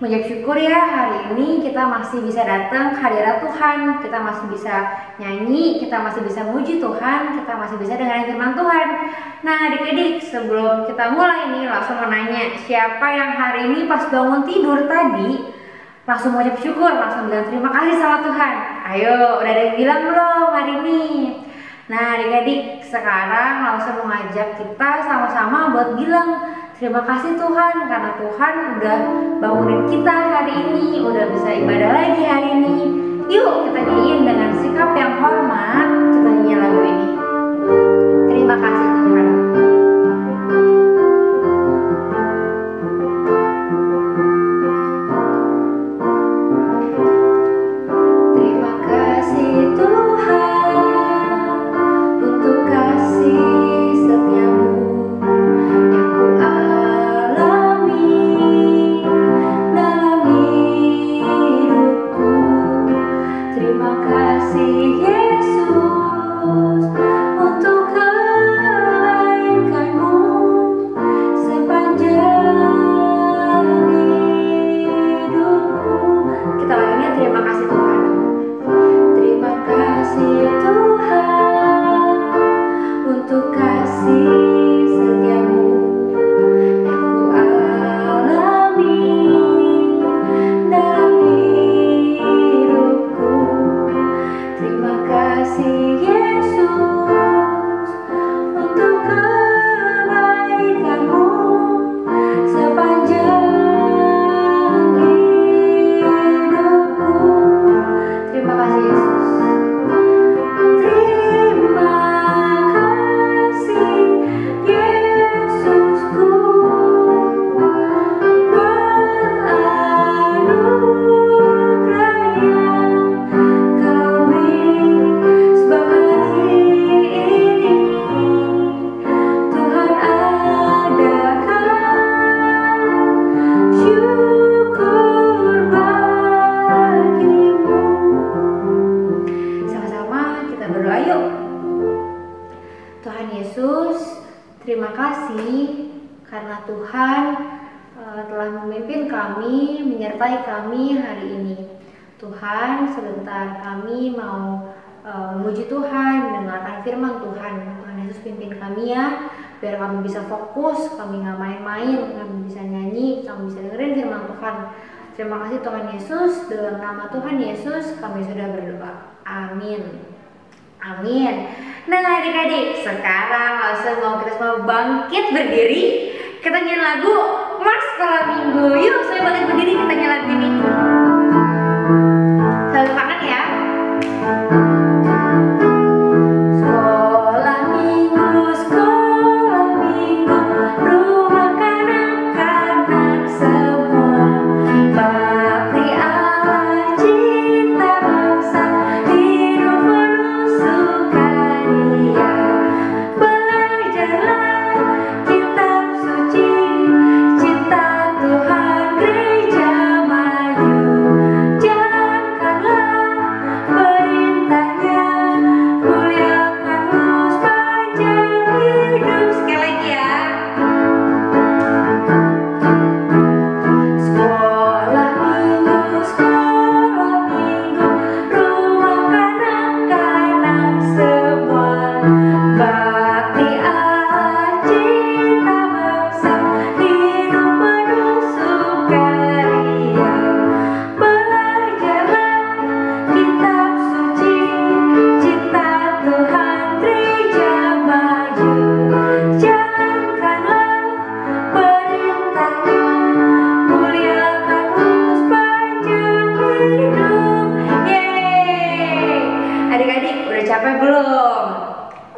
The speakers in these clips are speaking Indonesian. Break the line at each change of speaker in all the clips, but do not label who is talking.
mengucap syukur ya hari ini kita masih bisa datang ke hadirat Tuhan, kita masih bisa nyanyi, kita masih bisa muji Tuhan, kita masih bisa dengar firman Tuhan. Nah adik-adik, sebelum kita mulai nih langsung mau nanya, siapa yang hari ini pas bangun tidur tadi langsung mengucap syukur, langsung bilang terima kasih sama Tuhan? Ayo, udah ada yang bilang belum hari ini? Nah adik-adik, sekarang langsung mengajak kita sama-sama buat bilang terima kasih Tuhan karena Tuhan udah bangunin kita hari ini, udah bisa ibadah lagi hari ini. Yuk kita nyanyiin dengan sikap yang hormat, kita nyanyi lagu ini. Terima kasih Tuhan. Terima kasih Tuhan untuk kasih setiamu yang ku alami dalam hidupku. Terima kasih Yesus untuk kebaikan-Mu sepanjang hidupku. Kita lainnya terima kasih Tuhan. Terima kasih Tuhan untuk kasih setiamu yang ku alami dalam hidupku. Terima kasih Yesus untuk kebaikan-Mu sepanjang hidupku. Terima kasih Yesus. Terima kasih Yesusku buat anugerah yang Kau beri, sebab hari ini Tuhan adakan syukur bagimu. Sama-sama kita berdoa yuk. Tuhan Yesus, terima kasih karena Tuhan telah memimpin kami, menyertai kami hari ini. Tuhan, sebentar kami mau memuji Tuhan, mendengarkan firman Tuhan. Tuhan Yesus pimpin kami ya, biar kami bisa fokus, kami nggak main-main, kami bisa nyanyi, kami bisa dengerin firman Tuhan. Terima kasih Tuhan Yesus, dalam nama Tuhan Yesus kami sudah berdoa. Amin. Amin. Nah adik-adik, sekarang langsung kita semua bangkit berdiri. Kita nyanyi lagu Mars Sekolah Minggu. Yuk, saya bangkit berdiri, kita nyanyi lagu ini. Selalu makan ya. Sekolah minggu, rumah kanak-kanak semua. Bakti Allah, cinta bangsa, hidup penuh sukaria. Belajarlah kitab suci, cinta Tuhan gereja maju. Jalankanlah perintahnya, muliakanmu sepanjang hidup. Sekali lagi ya. Sekolah minggu, rumah kanak-kanak semua. Bakti Allah, cinta bangsa, hidup penuh sukaria. Belajarlah kitab suci, cinta Tuhan gereja maju. Jalankanlah perintahnya, muliakanmu sepanjang hidup. Yeay. Adik-adik udah capek belum?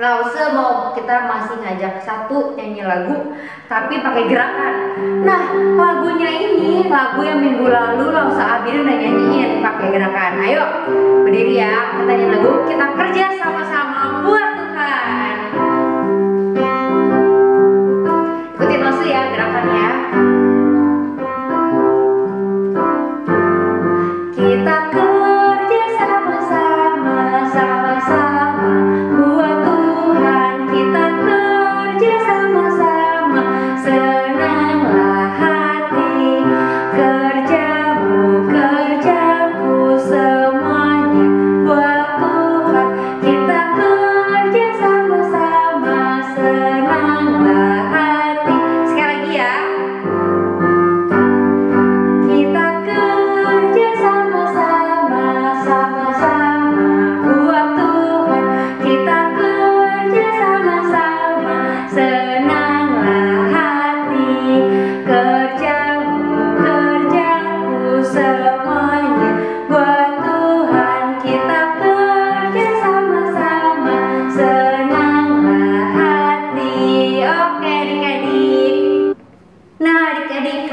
Gak usah, mau kita masih ngajak satu nyanyi lagu tapi pakai gerakan. Nah lagunya ini lagu yang minggu lalu Lausa Abidin udah nyanyiin pakai gerakan. Ayo berdiri ya, kita nyanyi lagu, kita kerja sama-sama buat Tuhan. Ikutin Lausa ya gerakannya. Kita kerja sama-sama, sama-sama buat Tuhan. Kita kerja sama-sama, senanglah hati kerja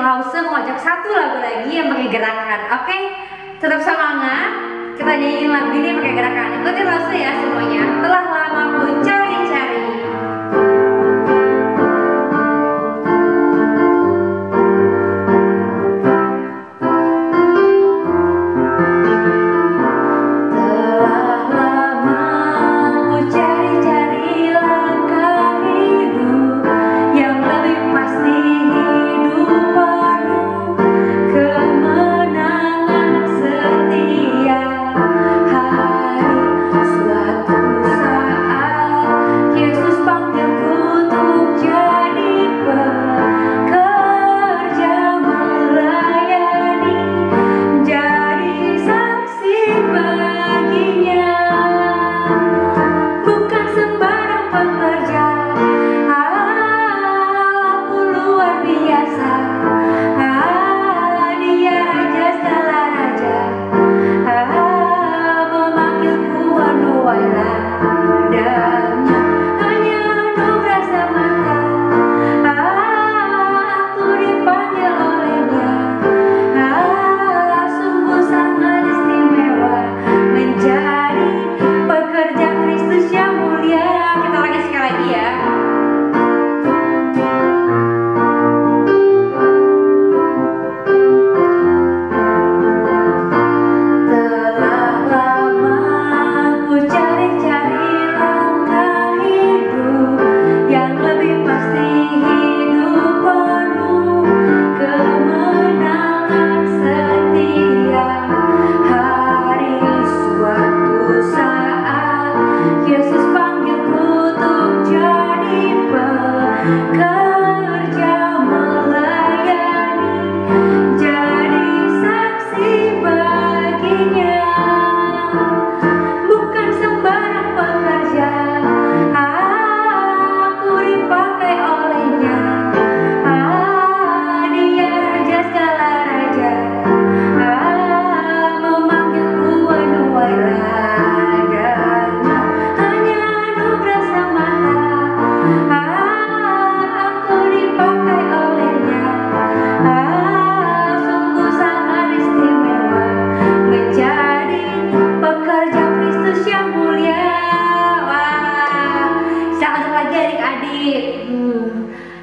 Lause mau ajak satu lagu lagi yang pakai gerakan. Oke, tetap semangat. Kita nyanyiin lagu ini pakai gerakan. Ikutin Lause ya semuanya. Telah lama ku cari-cari.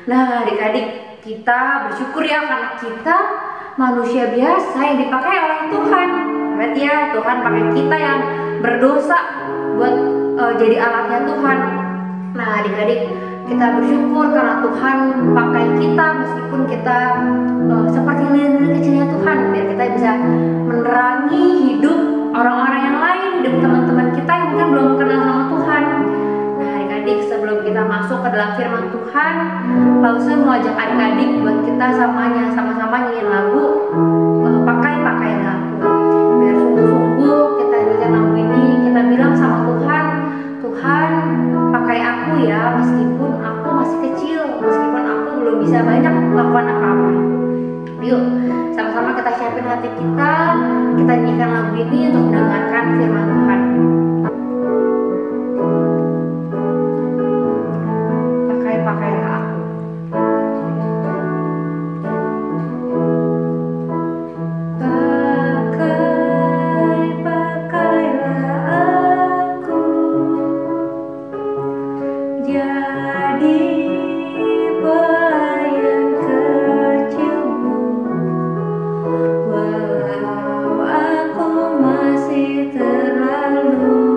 Nah adik-adik, kita bersyukur ya karena kita manusia biasa yang dipakai oleh Tuhan. Berarti ya Tuhan pakai kita yang berdosa buat jadi alatnya Tuhan. Nah adik-adik, kita bersyukur karena Tuhan pakai kita meskipun kita seperti lilin kecilnya Tuhan, biar kita bisa menerangi hidup orang-orang yang lain, hidup teman-teman kita yang mungkin belum kenal sama Tuhan. Nah adik-adik, sebelum kita masuk ke dalam firman Tuhan, Lause mau ajak adik-adik buat kita sama-sama nyanyiin lagu Pakailah Aku. Biar sungguh-sungguh kita nyanyikan lagu ini, kita bilang sama Tuhan, Tuhan pakai aku ya, meskipun aku masih kecil, meskipun aku belum bisa banyak melakukan apa-apa. Yuk sama-sama kita siapin hati kita nyanyikan lagu ini untuk mendengarkan firman Tuhan. Pakailah aku.
Walau aku masih terlalu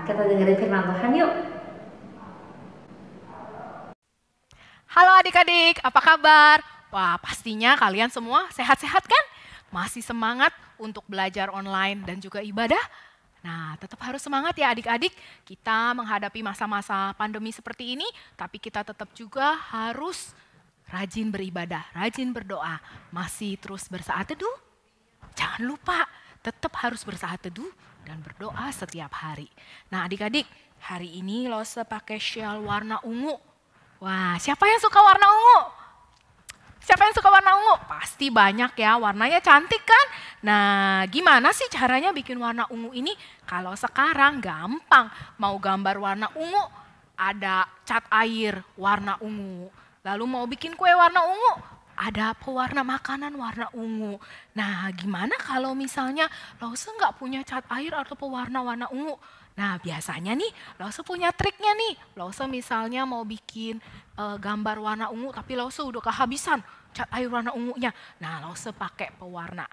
kita dengerin firman Tuhan yuk.
Halo adik-adik, apa kabar? Wah, pastinya kalian semua sehat-sehat kan? Masih semangat untuk belajar online dan juga ibadah? Nah, tetap harus semangat ya adik-adik. Kita menghadapi masa-masa pandemi seperti ini, tapi kita tetap juga harus rajin beribadah, rajin berdoa. Masih terus bersaat teduh? Jangan lupa, tetap harus bersaat teduh dan berdoa setiap hari. Nah adik-adik, hari ini Lose pakai shawl warna ungu. Wah, siapa yang suka warna ungu? Siapa yang suka warna ungu? Pasti banyak ya, warnanya cantik kan? Nah, gimana sih caranya bikin warna ungu ini? Kalau sekarang gampang, mau gambar warna ungu, ada cat air warna ungu. Lalu mau bikin kue warna ungu, ada pewarna makanan warna ungu. Nah, gimana kalau misalnya Lause nggak punya cat air atau pewarna warna ungu? Nah, biasanya nih Lause punya triknya nih. Lause misalnya mau bikin gambar warna ungu, tapi Lause udah kehabisan cat air warna ungunya. Nah, Lause pakai pewarna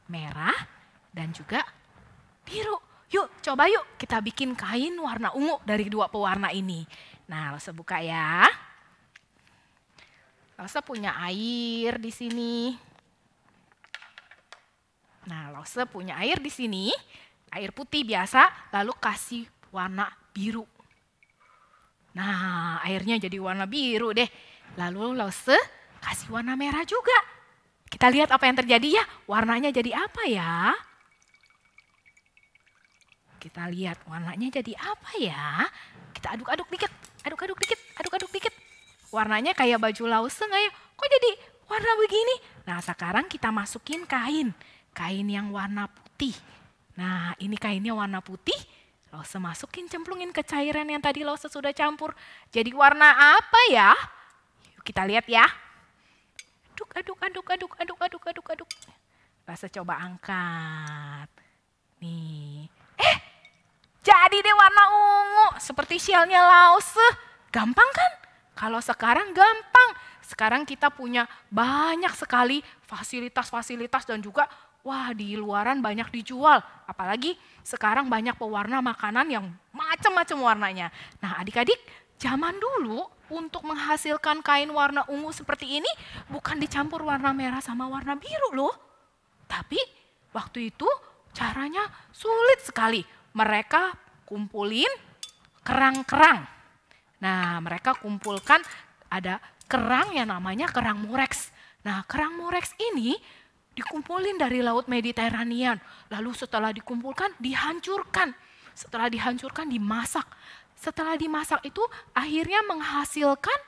merah dan juga biru. Yuk, coba yuk kita bikin kain warna ungu dari dua pewarna ini. Nah, Lause buka ya. Lause punya air di sini. Nah, Lause punya air di sini, air putih biasa, lalu kasih warna biru. Nah, airnya jadi warna biru deh. Lalu Lause kasih warna merah juga. Kita lihat apa yang terjadi ya, warnanya jadi apa ya? Kita lihat warnanya jadi apa ya? Kita aduk-aduk dikit, aduk-aduk dikit, aduk-aduk dikit. Warnanya kayak baju Lause nggak ya? Kok jadi warna begini? Nah, sekarang kita masukin kain yang warna putih. Nah, ini kainnya warna putih. Lause masukin, cemplungin ke cairan yang tadi Lause sudah campur. Jadi warna apa ya? Yuk kita lihat ya. Aduk, aduk, aduk, aduk, aduk, aduk, aduk, aduk. Lause coba angkat. Nih. Jadi deh warna ungu. Seperti shellnya Lause. Gampang kan? Kalau sekarang gampang. Sekarang kita punya banyak sekali fasilitas-fasilitas dan juga wah di luaran banyak dijual. Apalagi sekarang banyak pewarna makanan yang macam-macam warnanya. Nah adik-adik, zaman dulu untuk menghasilkan kain warna ungu seperti ini bukan dicampur warna merah sama warna biru loh. Tapi waktu itu caranya sulit sekali. Mereka kumpulin kerang-kerang. Nah, mereka kumpulkan ada kerang yang namanya kerang moreks. Nah, kerang moreks ini dikumpulin dari Laut Mediterania. Lalu setelah dikumpulkan, dihancurkan. Setelah dihancurkan, dimasak. Setelah dimasak itu akhirnya menghasilkan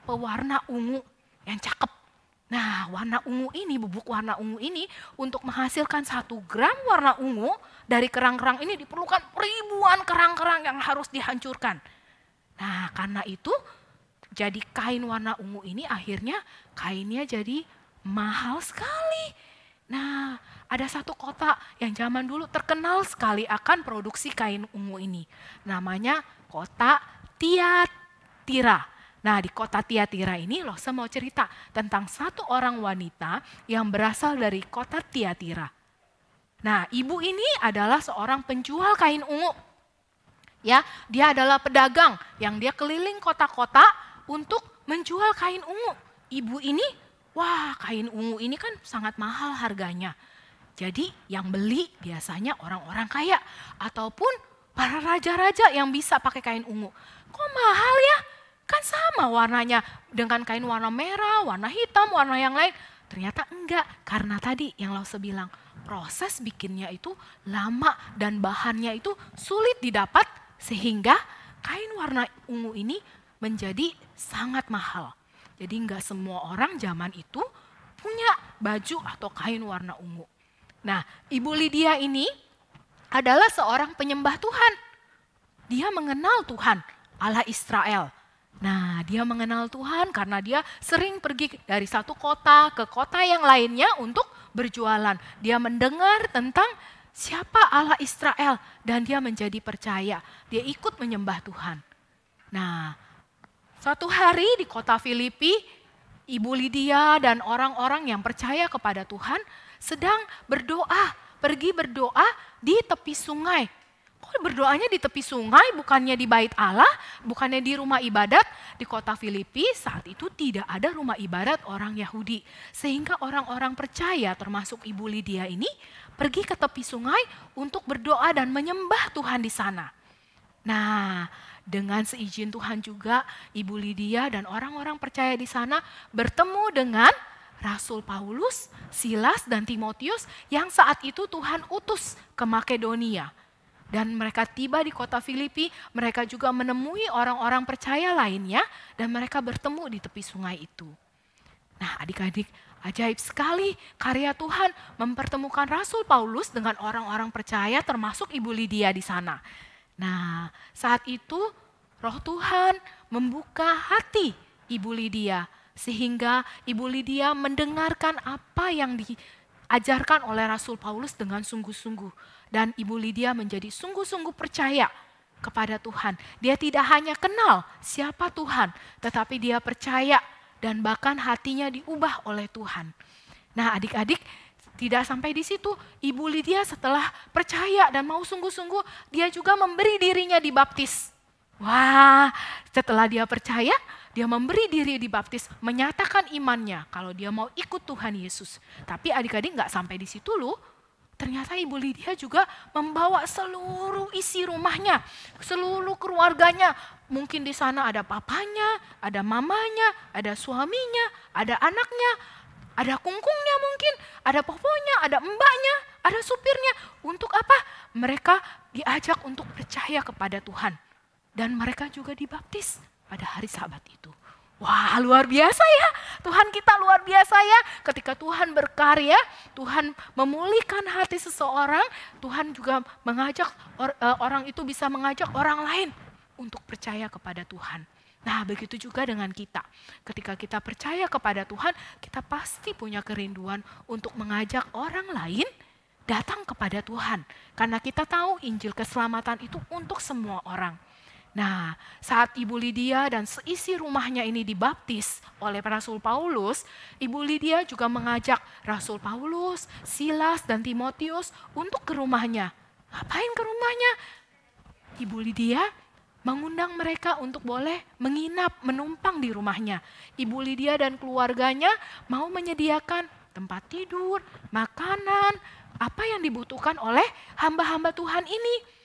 pewarna ungu yang cakep. Nah, warna ungu ini, bubuk warna ungu ini untuk menghasilkan 1 gram warna ungu dari kerang-kerang ini diperlukan ribuan kerang-kerang yang harus dihancurkan. Nah, karena itu jadi kain warna ungu ini akhirnya kainnya jadi mahal sekali. Nah, ada satu kota yang zaman dulu terkenal sekali akan produksi kain ungu ini. Namanya kota Tiatira. Nah, di kota Tiatira ini Lause mau cerita tentang satu orang wanita yang berasal dari kota Tiatira. Nah, ibu ini adalah seorang penjual kain ungu. Ya, dia adalah pedagang yang dia keliling kota-kota untuk menjual kain ungu. Ibu ini, wah kain ungu ini kan sangat mahal harganya. Jadi yang beli biasanya orang-orang kaya ataupun para raja-raja yang bisa pakai kain ungu. Kok mahal ya? Kan sama warnanya dengan kain warna merah, warna hitam, warna yang lain. Ternyata enggak, karena tadi yang Lause bilang, proses bikinnya itu lama dan bahannya itu sulit didapat. Sehingga kain warna ungu ini menjadi sangat mahal. Jadi enggak semua orang zaman itu punya baju atau kain warna ungu. Nah, Ibu Lydia ini adalah seorang penyembah Tuhan. Dia mengenal Tuhan, Allah Israel. Nah, dia mengenal Tuhan karena dia sering pergi dari satu kota ke kota yang lainnya untuk berjualan. Dia mendengar tentang siapa Allah Israel dan dia menjadi percaya. Dia ikut menyembah Tuhan. Nah, suatu hari di kota Filipi, Ibu Lydia dan orang-orang yang percaya kepada Tuhan sedang berdoa, pergi berdoa di tepi sungai. Kok berdoanya di tepi sungai, bukannya di bait Allah, bukannya di rumah ibadat? Di kota Filipi saat itu tidak ada rumah ibadat orang Yahudi. Sehingga orang-orang percaya termasuk Ibu Lydia ini pergi ke tepi sungai untuk berdoa dan menyembah Tuhan di sana. Nah, dengan seizin Tuhan juga Ibu Lydia dan orang-orang percaya di sana bertemu dengan Rasul Paulus, Silas, dan Timotius yang saat itu Tuhan utus ke Makedonia. Dan mereka tiba di kota Filipi, mereka juga menemui orang-orang percaya lainnya dan mereka bertemu di tepi sungai itu. Nah, adik-adik, ajaib sekali karya Tuhan mempertemukan Rasul Paulus dengan orang-orang percaya termasuk Ibu Lydia di sana. Nah, saat itu Roh Tuhan membuka hati Ibu Lydia sehingga Ibu Lydia mendengarkan apa yang diajarkan oleh Rasul Paulus dengan sungguh-sungguh. Dan Ibu Lydia menjadi sungguh-sungguh percaya kepada Tuhan. Dia tidak hanya kenal siapa Tuhan, tetapi dia percaya dan bahkan hatinya diubah oleh Tuhan. Nah, adik-adik, tidak sampai di situ. Ibu Lydia setelah percaya dan mau sungguh-sungguh, dia juga memberi dirinya dibaptis. Wah, setelah dia percaya, dia memberi diri dibaptis, menyatakan imannya kalau dia mau ikut Tuhan Yesus. Tapi adik-adik nggak sampai di situ loh. Ternyata Ibu Lydia juga membawa seluruh isi rumahnya, seluruh keluarganya. Mungkin di sana ada papanya, ada mamanya, ada suaminya, ada anaknya, ada kungkungnya mungkin, ada poponya, ada mbaknya, ada supirnya. Untuk apa? Mereka diajak untuk percaya kepada Tuhan. Dan mereka juga dibaptis pada hari Sabat itu. Wah, luar biasa ya. Tuhan kita luar biasa ya. Ketika Tuhan berkarya, Tuhan memulihkan hati seseorang, Tuhan juga mengajak orang itu bisa mengajak orang lain untuk percaya kepada Tuhan. Nah, begitu juga dengan kita. Ketika kita percaya kepada Tuhan, kita pasti punya kerinduan untuk mengajak orang lain datang kepada Tuhan. Karena kita tahu Injil keselamatan itu untuk semua orang. Nah, saat Ibu Lydia dan seisi rumahnya ini dibaptis oleh Rasul Paulus, Ibu Lydia juga mengajak Rasul Paulus, Silas, dan Timotius untuk ke rumahnya. Ngapain ke rumahnya? Ibu Lydia mengundang mereka untuk boleh menginap, menumpang di rumahnya. Ibu Lydia dan keluarganya mau menyediakan tempat tidur, makanan, apa yang dibutuhkan oleh hamba-hamba Tuhan ini.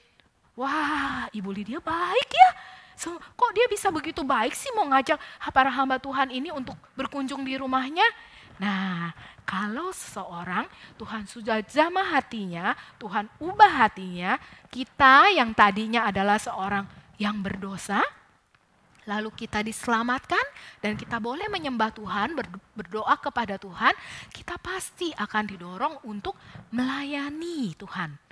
Wah, Ibu Lydia baik ya. Kok dia bisa begitu baik sih mau ngajak para hamba Tuhan ini untuk berkunjung di rumahnya? Nah, kalau seseorang Tuhan sudah jamah hatinya, Tuhan ubah hatinya, kita yang tadinya adalah seorang yang berdosa, lalu kita diselamatkan dan kita boleh menyembah Tuhan, berdoa kepada Tuhan, kita pasti akan didorong untuk melayani Tuhan.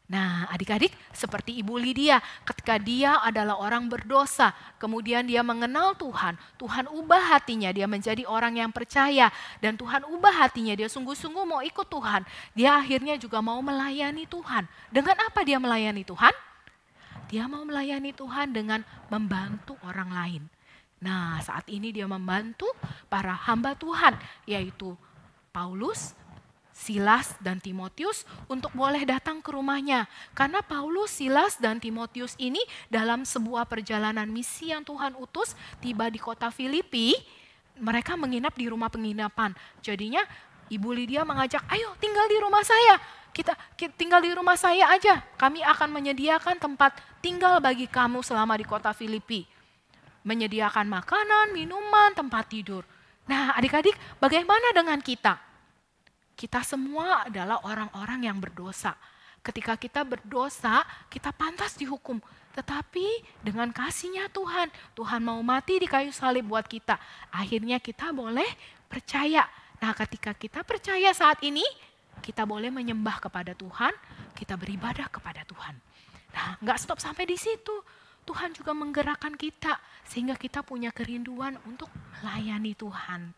Nah, adik-adik, seperti Ibu Lydia, ketika dia adalah orang berdosa, kemudian dia mengenal Tuhan, Tuhan ubah hatinya, dia menjadi orang yang percaya, dan Tuhan ubah hatinya, dia sungguh-sungguh mau ikut Tuhan. Dia akhirnya juga mau melayani Tuhan. Dengan apa dia melayani Tuhan? Dia mau melayani Tuhan dengan membantu orang lain. Nah, saat ini dia membantu para hamba Tuhan, yaitu Paulus, Silas, dan Timotius untuk boleh datang ke rumahnya. Karena Paulus, Silas, dan Timotius ini dalam sebuah perjalanan misi yang Tuhan utus, tiba di kota Filipi, mereka menginap di rumah penginapan. Jadinya Ibu Lydia mengajak, ayo tinggal di rumah saya. Kita tinggal di rumah saya aja. Kami akan menyediakan tempat tinggal bagi kamu selama di kota Filipi. Menyediakan makanan, minuman, tempat tidur. Nah, adik-adik, bagaimana dengan kita? Kita semua adalah orang-orang yang berdosa. Ketika kita berdosa, kita pantas dihukum. Tetapi dengan kasih-Nya Tuhan, Tuhan mau mati di kayu salib buat kita. Akhirnya kita boleh percaya. Nah, ketika kita percaya saat ini, kita boleh menyembah kepada Tuhan, kita beribadah kepada Tuhan. Nah, nggak stop sampai di situ. Tuhan juga menggerakkan kita sehingga kita punya kerinduan untuk melayani Tuhan.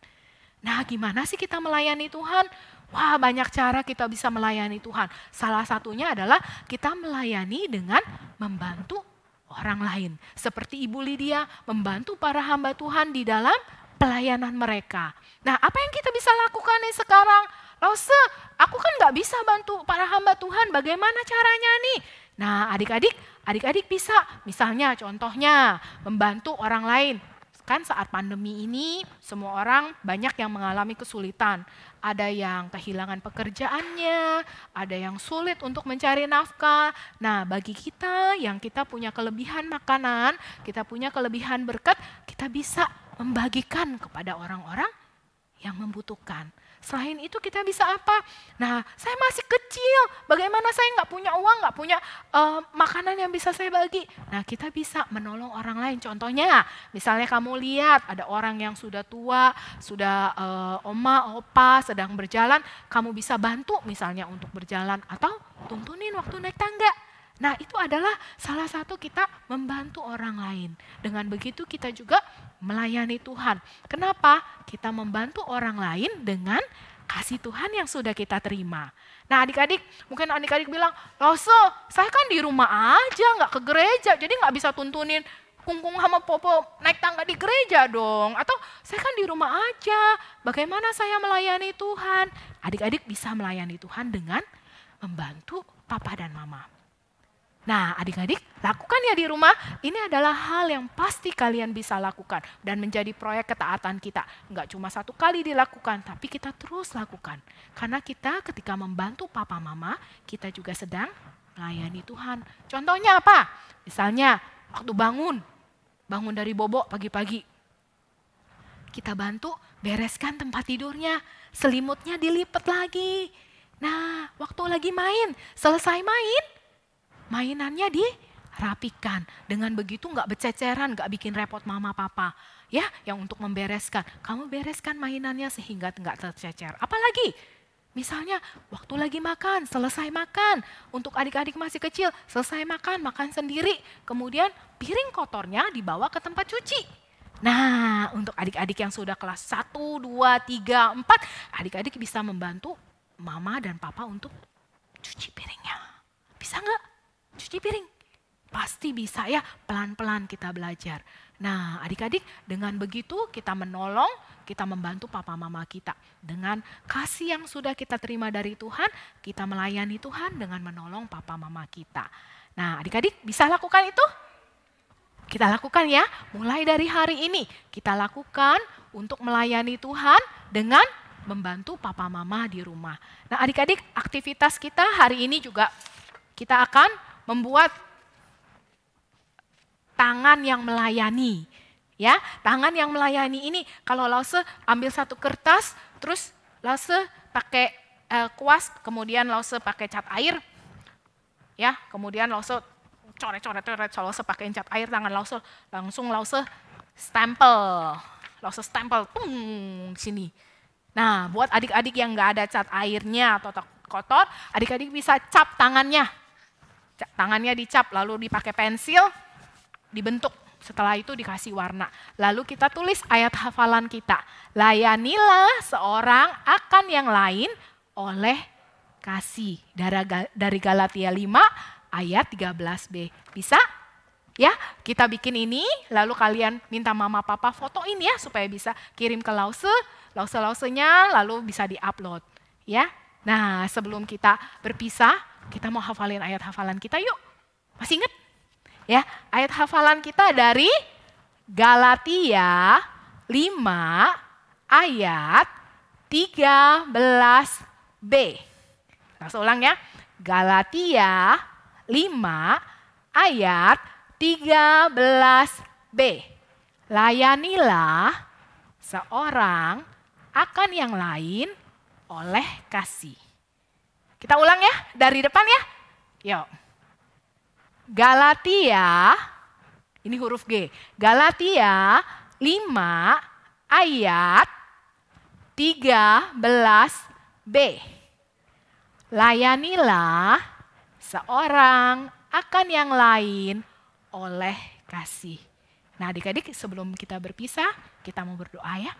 Nah, gimana sih kita melayani Tuhan? Wah, banyak cara kita bisa melayani Tuhan. Salah satunya adalah kita melayani dengan membantu orang lain. Seperti Ibu Lydia membantu para hamba Tuhan di dalam pelayanan mereka. Nah, apa yang kita bisa lakukan nih sekarang? Lause, aku kan nggak bisa bantu para hamba Tuhan, bagaimana caranya nih? Nah adik-adik bisa, misalnya contohnya membantu orang lain. Kan saat pandemi ini semua orang banyak yang mengalami kesulitan. Ada yang kehilangan pekerjaannya, ada yang sulit untuk mencari nafkah. Nah bagi kita yang kita punya kelebihan makanan, kita punya kelebihan berkat, kita bisa membagikan kepada orang-orang yang membutuhkan. Selain itu kita bisa apa? Nah, saya masih kecil, bagaimana saya nggak punya uang, nggak punya makanan yang bisa saya bagi? Nah, kita bisa menolong orang lain. Contohnya, misalnya kamu lihat ada orang yang sudah tua, sudah oma, opa, sedang berjalan, kamu bisa bantu misalnya untuk berjalan atau tuntunin waktu naik tangga. Nah, itu adalah salah satu kita membantu orang lain. Dengan begitu kita juga melayani Tuhan. Kenapa? Kita membantu orang lain dengan kasih Tuhan yang sudah kita terima. Nah adik-adik, mungkin adik-adik bilang, Lause, saya kan di rumah aja, nggak ke gereja, jadi nggak bisa tuntunin kungkung sama popo naik tangga di gereja dong. Atau saya kan di rumah aja, bagaimana saya melayani Tuhan? Adik-adik bisa melayani Tuhan dengan membantu papa dan mama. Nah adik-adik lakukan ya di rumah, ini adalah hal yang pasti kalian bisa lakukan dan menjadi proyek ketaatan kita. Enggak cuma satu kali dilakukan, tapi kita terus lakukan. Karena kita ketika membantu papa mama, kita juga sedang melayani Tuhan. Contohnya apa? Misalnya waktu bangun dari bobok pagi-pagi. Kita bantu bereskan tempat tidurnya, selimutnya dilipat lagi. Nah waktu lagi main, selesai mainannya dirapikan. Dengan begitu nggak bececeran, nggak bikin repot mama papa. Ya, yang untuk membereskan. Kamu bereskan mainannya sehingga nggak tercecer. Apalagi, misalnya waktu lagi makan, selesai makan. Untuk adik-adik masih kecil, selesai makan sendiri. Kemudian piring kotornya dibawa ke tempat cuci. Nah, untuk adik-adik yang sudah kelas 1, 2, 3, 4, adik-adik bisa membantu mama dan papa untuk cuci piringnya. Bisa nggak? Cuci piring. Pasti bisa ya, pelan-pelan kita belajar. Nah adik-adik dengan begitu kita menolong, kita membantu papa mama kita. Dengan kasih yang sudah kita terima dari Tuhan, kita melayani Tuhan dengan menolong papa mama kita. Nah adik-adik bisa lakukan itu? Kita lakukan ya, mulai dari hari ini. Kita lakukan untuk melayani Tuhan dengan membantu papa mama di rumah. Nah adik-adik aktivitas kita hari ini juga kita akan membuat tangan yang melayani. Ya, tangan yang melayani ini kalau Lause ambil satu kertas, terus Lause pakai kuas, kemudian Lause pakai cat air. Ya, kemudian Lause coret-coret, Lause pakai cat air, tangan Lause langsung Lause stempel. Lause stempel di sini. Nah, buat adik-adik yang nggak ada cat airnya atau kotor, adik-adik bisa cap tangannya. Tangannya dicap, lalu dipakai pensil, dibentuk. Setelah itu dikasih warna. Lalu kita tulis ayat hafalan kita. Layanilah seorang akan yang lain oleh kasih. Dari Galatia 5 ayat 13b. Bisa? Ya, kita bikin ini, lalu kalian minta mama papa fotoin ya, supaya bisa kirim ke Lause-Lausenya, lalu bisa di-upload. Ya. Nah, sebelum kita berpisah, kita mau hafalin ayat hafalan kita yuk. Masih ingat? Ya, ayat hafalan kita dari Galatia 5 ayat 13b. Langsung ulang ya. Galatia 5 ayat 13b. Layanilah seorang akan yang lain oleh kasih. Kita ulang ya, dari depan ya. Yuk. Galatia, ini huruf G. Galatia 5 ayat 13b. Layanilah seorang akan yang lain oleh kasih. Nah adik-adik sebelum kita berpisah, kita mau berdoa ya.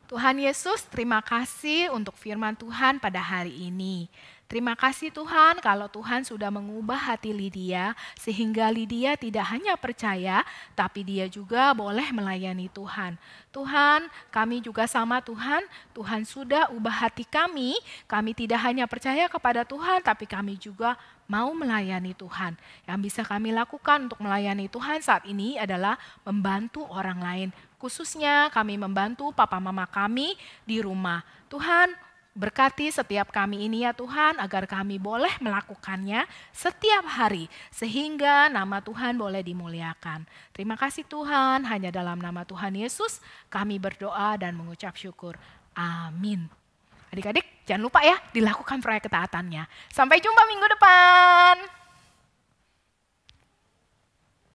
Tuhan Yesus, terima kasih untuk firman Tuhan pada hari ini. Terima kasih Tuhan kalau Tuhan sudah mengubah hati Lydia sehingga Lydia tidak hanya percaya tapi dia juga boleh melayani Tuhan. Tuhan, kami juga sama Tuhan, Tuhan sudah ubah hati kami tidak hanya percaya kepada Tuhan tapi kami juga mau melayani Tuhan. Yang bisa kami lakukan untuk melayani Tuhan saat ini adalah membantu orang lain. Khususnya kami membantu papa mama kami di rumah. Tuhan, berkati setiap kami ini ya Tuhan agar kami boleh melakukannya setiap hari sehingga nama Tuhan boleh dimuliakan. Terima kasih Tuhan, hanya dalam nama Tuhan Yesus kami berdoa dan mengucap syukur. Amin. Adik-adik jangan lupa ya dilakukan proyek ketaatannya. Sampai jumpa minggu depan.